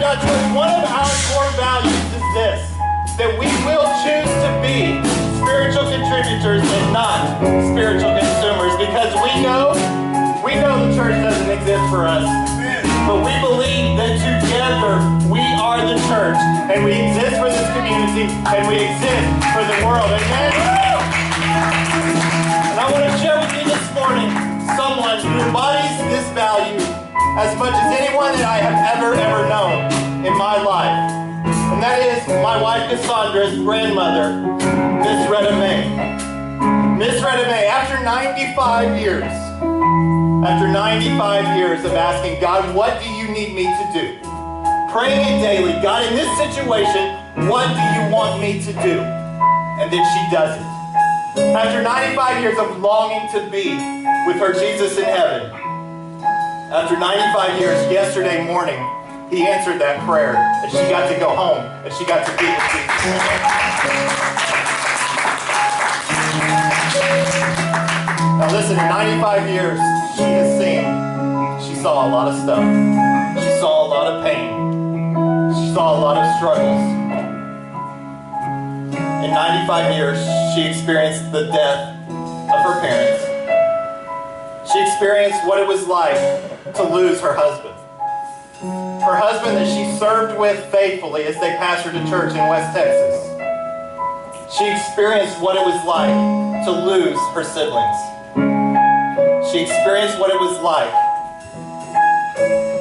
God Church, one of our core values is this, that we will choose to be spiritual contributors and not spiritual consumers, because we know the church doesn't exist for us, but we believe that together we are the church, and we exist for this community, and we exist for the world. Amen? And I want to share with you this morning someone who embodies this value as much as anyone that I have ever known in my life. And that is my wife Cassandra's grandmother, Miss Retta Mae. Miss Retta Mae, after 95 years of asking God, what do you need me to do? Praying it daily, God, in this situation, what do you want me to do? And then she does it. After 95 years of longing to be with her Jesus in heaven, after 95 years, yesterday morning, he answered that prayer, and she got to go home, and she got to be with Jesus. Now listen, in 95 years, she saw a lot of stuff. She saw a lot of pain. She saw a lot of struggles. In 95 years, she experienced the death of her parents. She experienced what it was like to lose her husband. Her husband that she served with faithfully as they pastored a church in West Texas. She experienced what it was like to lose her siblings. She experienced what it was like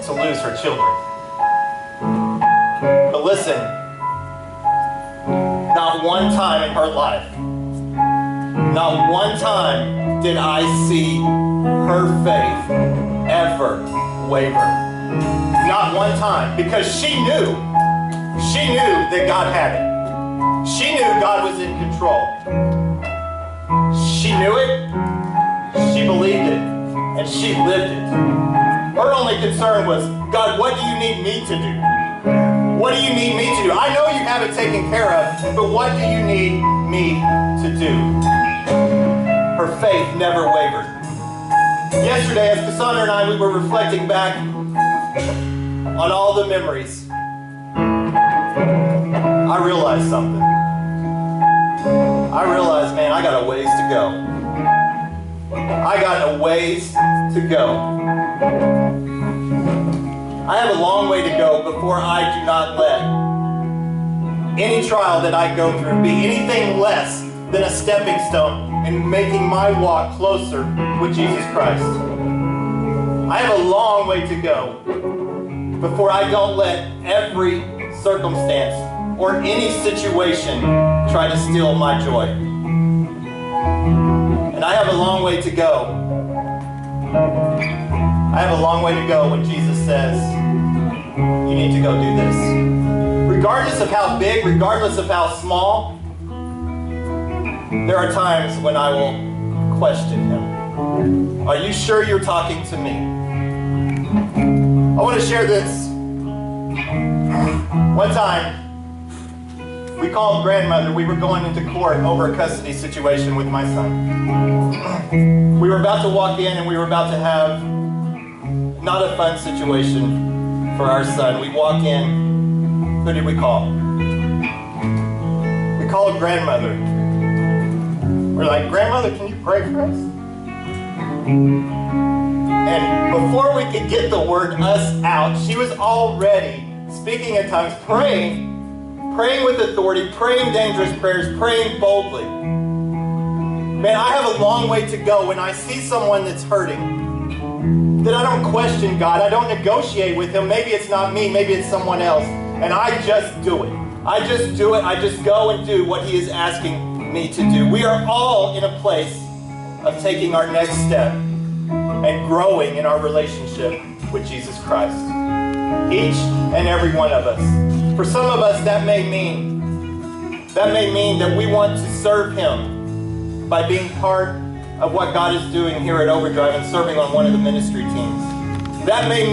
to lose her children. But listen, not one time in her life, not one time did I see her faith ever waver. Not one time, because she knew that God had it. She knew God was in control. She knew it, she believed it, and she lived it. Her only concern was, God, what do you need me to do? What do you need me to do? I know you have it taken care of, but what do you need me to do? Her faith never wavered. Yesterday, as Cassandra and I, we were reflecting back on all the memories, I realized something. I realized, man, I got a ways to go. I got a ways to go. I have a long way to go before I do not let any trial that I go through be anything less than a stepping stone in making my walk closer with Jesus Christ. I have a long way to go before I don't let every circumstance or any situation try to steal my joy. And I have a long way to go. I have a long way to go when Jesus says, you need to go do this. Regardless of how big, regardless of how small, there are times when I will question him. Are you sure you're talking to me? I want to share this. One time, we called grandmother. We were going into court over a custody situation with my son. We were about to walk in and we were about to have not a fun situation for our son. We walk in. Who did we call? We called grandmother. We're like, grandmother, can you pray for us? And before we could get the word us out, she was already speaking in tongues, praying with authority, praying dangerous prayers, praying boldly. Man, I have a long way to go when I see someone that's hurting, that I don't question God, I don't negotiate with him. Maybe it's not me, maybe it's someone else. And I just do it. I just do it. I just go and do what he is asking me to do. We are all in a place of taking our next step and growing in our relationship with Jesus Christ. Each and every one of us. For some of us, that may mean that we want to serve him by being part of what God is doing here at Overdrive and serving on one of the ministry teams. That may mean